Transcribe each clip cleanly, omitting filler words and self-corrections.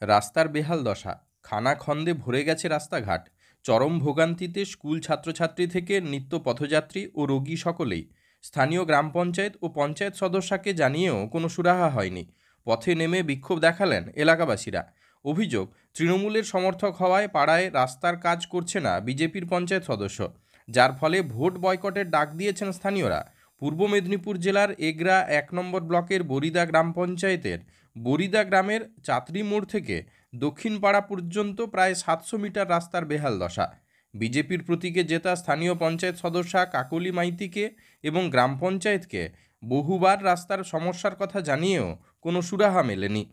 রাস্তার বেহাল দশা, খানাখন্দে ভরে গেছে রাস্তাঘাট। চরম ভোগান্তিতে স্কুল ছাত্রছাত্রী থেকে নিত্য পথযাত্রী ও রোগী সকলেই। স্থানীয় গ্রাম পঞ্চায়েত ও পঞ্চায়েত সদস্যকে জানিয়েও কোনো সুরাহা হয়নি। পথে নেমে বিক্ষোভ দেখালেন এলাকাবাসীরা। অভিযোগ, তৃণমূলের সমর্থক হওয়ায় পাড়ায় রাস্তার কাজ করছে না বিজেপির পঞ্চায়েত সদস্য, যার ফলে ভোট বয়কটের ডাক দিয়েছেন স্থানীয়রা। পূর্ব মেদিনীপুর জেলার এগরা 1 নম্বর ব্লকের বরিদা গ্রাম পঞ্চায়েতের বরিদা গ্রামের চাতরি মোড় থেকে দক্ষিণ পাড়া পর্যন্ত প্রায় 700 মিটার রাস্তার বেহাল দশা। বিজেপির প্রতীকে জেতা স্থানীয় পঞ্চায়েত সদস্যা কাকলি মাইতিকে এবং গ্রাম পঞ্চায়েতকে বহুবার রাস্তার সমস্যার কথা জানিয়েও কোনো সুরাহা মেলেনি।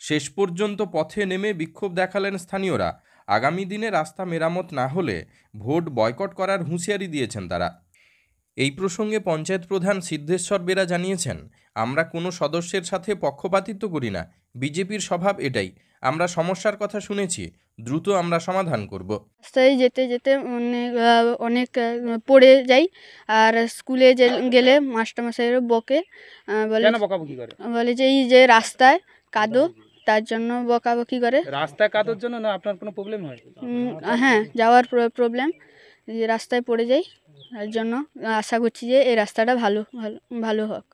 শেষ পর্যন্ত পথে নেমে বিক্ষোভ দেখালেন স্থানীয়রা। আগামী দিনে রাস্তা মেরামত না হলে ভোট বয়কট করার হুঁশিয়ারি দিয়েছেন তারা। এই প্রসঙ্গে পঞ্চায়েত প্রধান সিদ্ধেশ্বর বেরা জানিয়েছেন, আমরা কোনো সদস্যের সাথে পক্ষপাতিত্ব করি না। বিজেপির স্বভাব এটাই। আমরা সমস্যার কথা শুনেছি, দ্রুত আমরা সমাধান করব। রাস্তায় যেতে যেতে অনেক পড়ে যাই। আর স্কুলে গেলে মাস্টারমশাইরা বকে, বলে যে এই যে রাস্তায় কাদো, তার জন্য বকাবকি করে। রাস্তায় কাদোর জন্য না আপনার কোনো প্রবলেম হয়? হ্যাঁ, যাওয়ার প্রবলেম, রাস্তায় পড়ে যাই। তার জন্য আশা করছি যে এই রাস্তাটা ভালো ভালো হোক।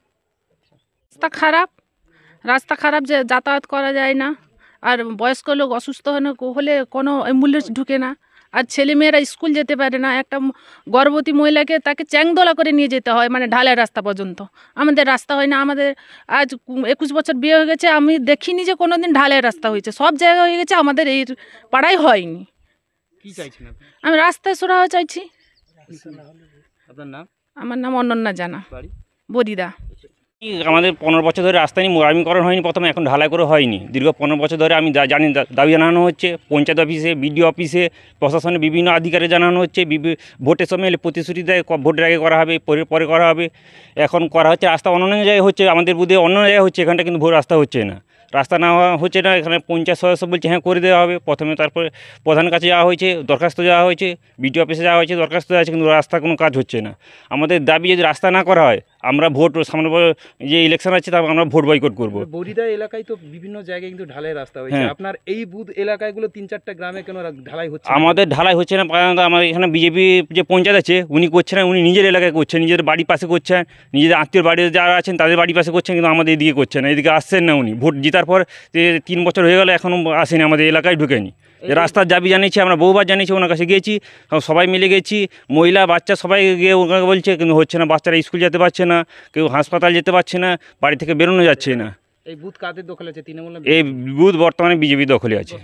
রাস্তা খারাপ যে যাতায়াত করা যায় না। আর বয়স্ক লোক অসুস্থ হলে কোনো অ্যাম্বুলেন্স ঢুকে না। আর ছেলেমেয়েরা স্কুল যেতে পারে না। একটা গর্ভবতী মহিলাকে তাকে চ্যাংদোলা করে নিয়ে যেতে হয়, মানে ঢালাই রাস্তা পর্যন্ত। আমাদের রাস্তা হয় না। আমাদের আজ 21 বছর বিয়ে হয়ে গেছে, আমি দেখিনি যে কোনো দিন ঢালাই রাস্তা হয়েছে। সব জায়গায় হয়ে গেছে, আমাদের এই পাড়ায় হয়নি। কি চাইছেন আপনি? আমি রাস্তায় সুরাহা চাইছি। আপনার নাম? আমার নাম অনন্যা জানা, বরিদা। আমাদের 15 বছর ধরে রাস্তা নিয়ে মোরামিকরণ হয়নি, প্রথমে এখন ঢালাই করে হয়নি। দীর্ঘ 15 বছর ধরে আমি জানি দাবি জানানো হচ্ছে পঞ্চায়েত অফিসে, বিডিও অফিসে, প্রশাসনে বিভিন্ন আধিকারিক জানানো হচ্ছে। ভোটের সময় এলে প্রতিশ্রুতি দেয় ভোটের আগে করা হবে, পরে করা হবে। এখন করা হচ্ছে, রাস্তা অন্য জায়গায় হচ্ছে, আমাদের বুধে অন্য জায়গায় হচ্ছে, এখানটা কিন্তু ভোট রাস্তা হচ্ছে না। রাস্তা না হচ্ছে না, এখানে পঞ্চায়েত সদস্য বলছে হ্যাঁ করে দেওয়া হবে। প্রথমে তারপরে প্রধান কাছে যাওয়া হয়েছে, দরখাস্ত দেওয়া হয়েছে, বিডিও অফিসে যাওয়া হয়েছে, দরখাস্ত দেওয়া হয়েছে, কিন্তু রাস্তা কোনো কাজ হচ্ছে না। আমাদের দাবি যদি রাস্তা না করা হয়, আমরা ভোট সামনে যে ইলেকশন আছে তারপর আমরা ভোট বয়কট করবো। বরিদা এলাকায় তো বিভিন্ন জায়গায় কিন্তু ঢালাই রাস্তা হয়েছে। হ্যাঁ। আপনার এই বুথ এলাকাগুলো 3-4টা গ্রামে কেন ঢালাই হচ্ছে? আমাদের ঢালাই হচ্ছে না, কারণ আমার এখানে বিজেপি যে পঞ্চায়েত আছে উনি করছেন না। উনি নিজের এলাকায় করছেন, নিজের বাড়ির পাশে করছেন, নিজেদের আত্মীয় বাড়ি যারা আছেন তাদের বাড়ির পাশে করছেন, কিন্তু আমাদের এদিকে করছেন না। এদিকে আসছেন না উনি। ভোট জেতার পর 3 বছর হয়ে গেল, এখনও আসেনি, আমাদের এলাকায় ঢুকেনি। রাস্তার দাবি জানিয়েছি, আমরা বহুবার জানিয়েছি, ওনার কাছে গিয়েছি, সবাই মিলে গেছি, মহিলা বাচ্চা সবাই গিয়ে ওনাকে বলছে, কিন্তু হচ্ছে না। বাচ্চারা স্কুল যেতে পারছে না, কেউ হাসপাতাল যেতে পারছে না, বাড়ি থেকে বেরোনো যাচ্ছে না। এই বুথ কাদের দখলে আছে? তৃণমূল? এই বুথ বর্তমানে বিজেপি দখলে আছে।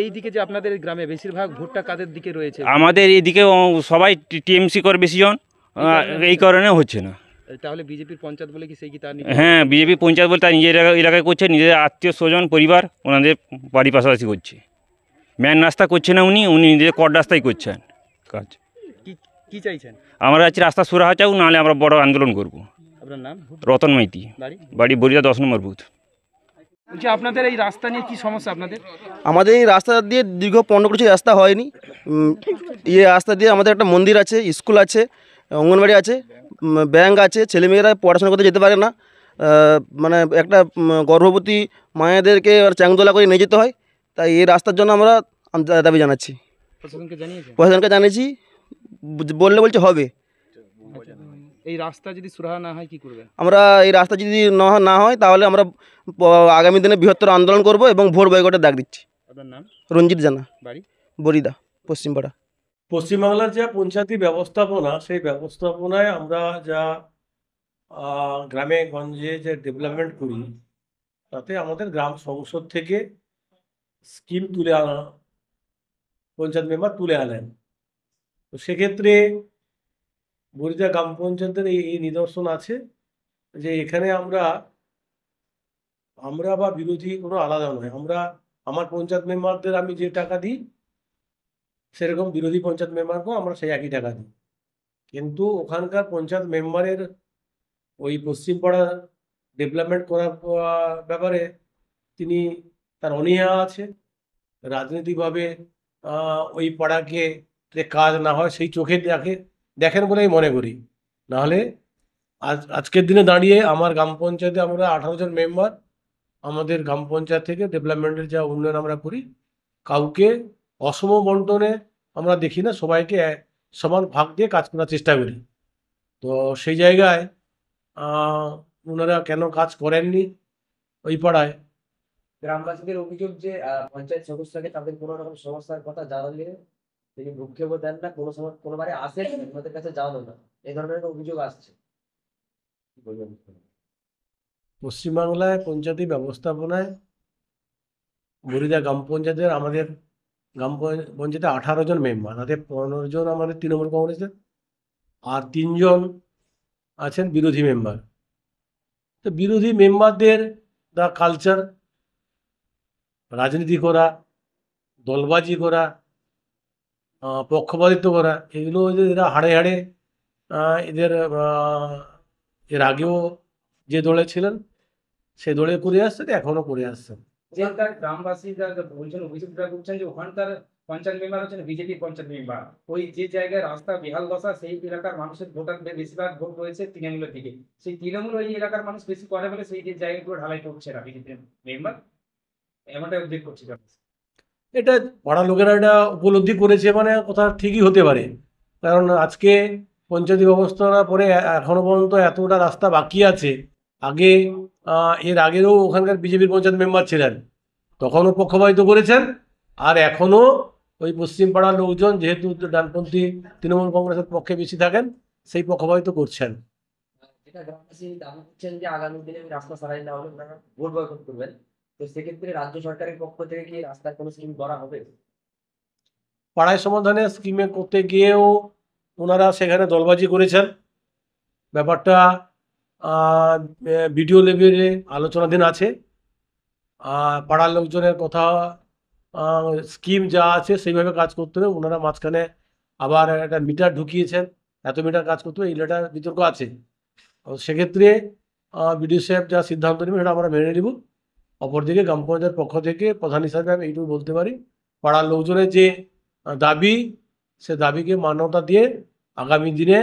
এই দিকে যে আপনাদের গ্রামে বেশিরভাগ ভোটটা কাদের দিকে রয়েছে? আমাদের এদিকে সবাই টিএমসি করে বেশিজন, এই কারণে হচ্ছে না। তাহলে বিজেপির পঞ্চায়েত বলে কি সেই কি তার? হ্যাঁ, বিজেপি পঞ্চায়েত বলে তার নিজের এলাকায় করছে, নিজের আত্মীয় স্বজন পরিবার ওনাদের বাড়ির পাশাপাশি করছে। মেন রাস্তা করছে না উনি নিজের কট রাস্তায় করছেন কাজ। কি চাইছেন? আমরা আছি রাস্তা সুরাহা চাও, নাহলে আমরা বড় আন্দোলন করব। আপনার নাম? রতন মাইতি, বাড়ি বরিদা 10 নম্বর বুথ। বলছি, আপনাদের এই রাস্তা নিয়ে কি সমস্যা আপনাদের? আমাদের এই রাস্তা দিয়ে দীর্ঘ 15 বছর রাস্তা হয়নি। এই রাস্তা দিয়ে আমাদের একটা মন্দির আছে, স্কুল আছে, অঙ্গনবাড়ি আছে, ব্যাংক আছে। ছেলেমেয়েরা পড়াশোনা করতে যেতে পারে না। মানে একটা গর্ভবতী মায়েদেরকে চ্যাংদোলা করে নিয়ে যেতে হয়। তাই এই রাস্তার জন্য আমরা দাবি জানাচ্ছি। প্রশাসনকে জানিয়েছি, বলছে হবে। এই রাস্তা যদি সুরাহা না হয় কি করবেন? আমরা এই রাস্তা যদি না হয় তাহলে আমরা আগামী দিনে বৃহত্তর আন্দোলন করব এবং ভোট বয়কটের ডাক দিচ্ছি। আপনার নাম? রঞ্জিত জানা, বাড়ি বরিদা, পশ্চিমপাড়া। পশ্চিমবাংলার যা পঞ্চায়েতি ব্যবস্থাপনা, সেই ব্যবস্থাপনায় আমরা যা গ্রামে গঞ্জে যে ডেভেলপমেন্ট করি, তাতে আমাদের গ্রাম সংসদ থেকে স্কিম তুলে আনা, পঞ্চায়েত মেম্বার তুলে আনেন। তো সেক্ষেত্রে বরিদা গ্রাম পঞ্চায়েতের এই নিদর্শন আছে যে এখানে আমরা বা বিরোধী কোনো আলাদা নয়। আমার পঞ্চায়েত মেম্বারদের আমি যে টাকা দিই, সেরকম বিরোধী পঞ্চায়েত মেম্বারকেও আমরা সেই একই টাকা দিই। কিন্তু ওখানকার পঞ্চায়েত মেম্বারের ওই পশ্চিমপাড়া ডেভেলপমেন্ট করার ব্যাপারে তার অনীহা আছে। রাজনৈতিকভাবে ওই পাড়াকে যে কাজ না হয় সেই চোখে দেখেন বলেই মনে করি। নাহলে আজকের দিনে দাঁড়িয়ে আমার গ্রাম পঞ্চায়েতে আমরা 18 জন মেম্বার, আমাদের গ্রাম পঞ্চায়েত থেকে ডেভেলপমেন্টের যা উন্নয়ন আমরা করি, কাউকে অসম বন্টনে আমরা দেখি না, সবাইকে সমান ভাগ দিয়ে কাজ করার চেষ্টা করি। তো সেই জায়গায় ওনারা কেন কাজ করেননি ওই পাড়ায়, গ্রামবাসীদের অভিযোগ যে পঞ্চায়েত সদস্যকে তাদের কোনো রকম সমস্যার কথা জানালে তিনি ভ্রুক্ষেপও দেন না, কোনো সময় কোনোবারে আসেন আমাদের কাছে জানো না, এই ধরনের অভিযোগ আসছে। কি বলবেন? পশ্চিমবাংলায় পঞ্চায়েতি ব্যবস্থাপনায় বরিদা গ্রাম পঞ্চায়েতের আমাদের গ্রাম পঞ্চায়েতে 18 জন মেম্বার, তাতে 15 জন আমাদের তৃণমূল কংগ্রেসের আর 3 জন আছেন বিরোধী মেম্বার। তো বিরোধী মেম্বারদের দ্য কালচার, রাজনীতি করা, দলবাজি করা, পক্ষপাতিত্ব করা, এগুলো যে এরা হাড়ে হাড়ে এদের এর আগেও যে দলে ছিলেন সেই দলে করে আসছেন, এখনো করে আসছেন। ওখানকার গ্রামবাসীরা বলছেন, অভিযোগটা করছেন যে ওখানকার পঞ্চায়েত মেম্বার হচ্ছেন বিজেপি পঞ্চায়েত মেম্বার, ওই যে জায়গায় রাস্তা বেহাল দশা সেই এলাকার মানুষের ভোটার বেশিরভাগ ভোট রয়েছে তৃণমূলের দিকে, সেই তৃণমূল ওই এলাকার মানুষ বেশি করে বলে সেই যে জায়গাগুলো ঢালাই করছে না বিজেপি মেম্বার, এমনটা উল্লেখ করছে। এটা পাড়া লোকেরা এটা উপলব্ধি করেছে, মানে কথা ঠিকই হতে পারে, কারণ আজকে পঞ্চায়েতি ব্যবস্থার পরে এখনো পর্যন্ত এতটা রাস্তা বাকি আছে। আগে এর আগেরও ওখানকার বিজেপির পঞ্চায়েত মেম্বার ছিলেন, তখনও পক্ষপাতিত্ব করেছেন, আর এখনও ওই পশ্চিম পাড়ার লোকজন যেহেতু ডানপন্থী তৃণমূল কংগ্রেসের পক্ষে বেশি থাকেন, সেই পক্ষপাতিত্ব করছেন। যেটা গ্রামবাসী দাবি করছেন যে আগামী দিনে রাস্তা সারাই না হলে ওনারা ভোট বয়কট করবেন, তো সেক্ষেত্রে রাজ্য সরকারের পক্ষ থেকে কি রাস্তার কোনো স্কিম করা হবে? পাড়ায় সমাধানের স্কিমে করতে গিয়েও ওনারা সেখানে দলবাজি করেছেন। ব্যাপারটা ভিডিও লেভেলে আলোচনাধীন আছে। পাড়ার লোকজনের কথা, স্কিম যা আছে সেইভাবে কাজ করতে হবে। ওনারা মাঝখানে আবার একটা মিটার ঢুকিয়েছেন, এত মিটার কাজ করতে হবে, এই লেটার বিতর্ক আছে। সেক্ষেত্রে বিডিও সাহেব যা সিদ্ধান্ত নেবেন সেটা আমরা মেনে নিব। অপরদিকে গ্রাম পঞ্চায়েতের পক্ষ থেকে প্রধান হিসাবে আমি এইটুকু বলতে পারি, পাড়ার লোকজনের যে দাবি, সে দাবিকে মান্যতা দিয়ে আগামী দিনে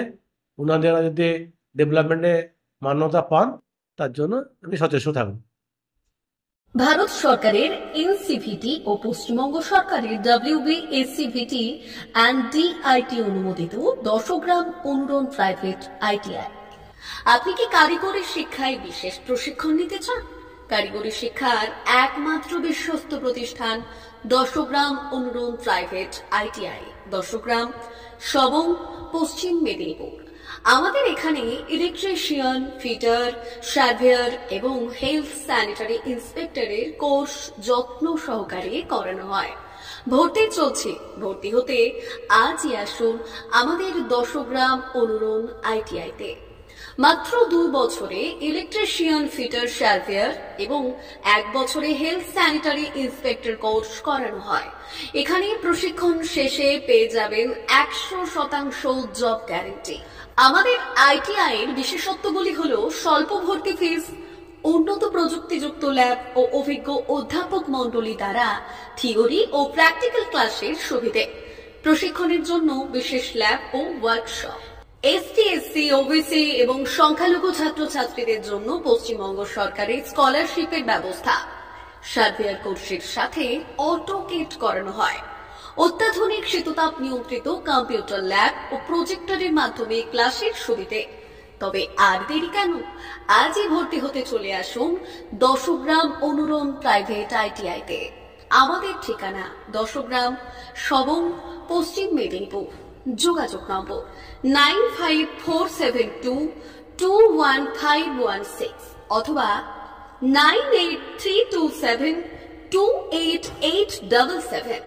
ওনারা যাতে ডেভেলপমেন্টে মান্যতা পান তার জন্য আমি সচেষ্ট থাকব। ভারত সরকারের এনসিভিটি ও পশ্চিমবঙ্গ সরকারের WBSCVT অ্যান্ড DIT অনুমোদিত 10 গ্রাম অনুরণ প্রাইভেট ITI। আপনি কি কারিগরি শিক্ষায় বিশেষ প্রশিক্ষণ নিতে চান? কারিগরি শিক্ষার একমাত্র বিশ্বস্ত প্রতিষ্ঠান 10 গ্রাম অনুরণ প্রাইভেট ITI, 10 গ্রাম, সবং, পশ্চিম মেদিনীপুর। আমাদের এখানে ইলেকট্রিশিয়ান, ফিটার, সার্ভেয়ার এবং হেলথ স্যানিটারি ইন্সপেক্টরের কোর্স যত্ন সহকারে করানো হয়। ভর্তি চলছে। ভর্তি হতে আজই আসুন আমাদের 10 গ্রাম অনুরণ ITI-তে। মাত্র 2 বছরে ইলেকট্রিশিয়ান, ফিটার, সার্ভেয়ার এবং 1 বছরে হেলথ স্যানিটারি ইন্সপেক্টর কোর্স করানো হয়। এখানে প্রশিক্ষণ শেষে পেয়ে যাবেন 100% জব গ্যারান্টি। আমাদের ITI এর বিশেষত্বগুলি হলো স্বল্প ভর্তি ফিস, উন্নত প্রযুক্তিযুক্ত ল্যাব ও অভিজ্ঞ অধ্যাপক মণ্ডলী দ্বারা থিওরি ও প্র্যাকটিক্যাল ক্লাসের সুবিধে, প্রশিক্ষণের জন্য বিশেষ ল্যাব ও ওয়ার্কশপ, ST, SC, OBC এবং সংখ্যালঘু ছাত্রছাত্রীদের জন্য পশ্চিমবঙ্গ সরকারের স্কলারশিপের ব্যবস্থা। সার্ভেয়ার কোর্সের সাথে অটোকেট করানো হয়। অত্যাধুনিক শীততাপ নিয়ন্ত্রিত কম্পিউটার ল্যাব ও প্রজেক্টরের মাধ্যমে ক্লাসের সুবিধে। তবে আর দেরি কেন? আজই ভর্তি হতে চলে আসুন 10 গ্রাম অনুরণ প্রাইভেট ITI-তে। আমাদের ঠিকানা 10 গ্রাম, সবং, পশ্চিম মেদিনীপুর। যোগাযোগ নম্বর 9547221516 অথবা 9832728877।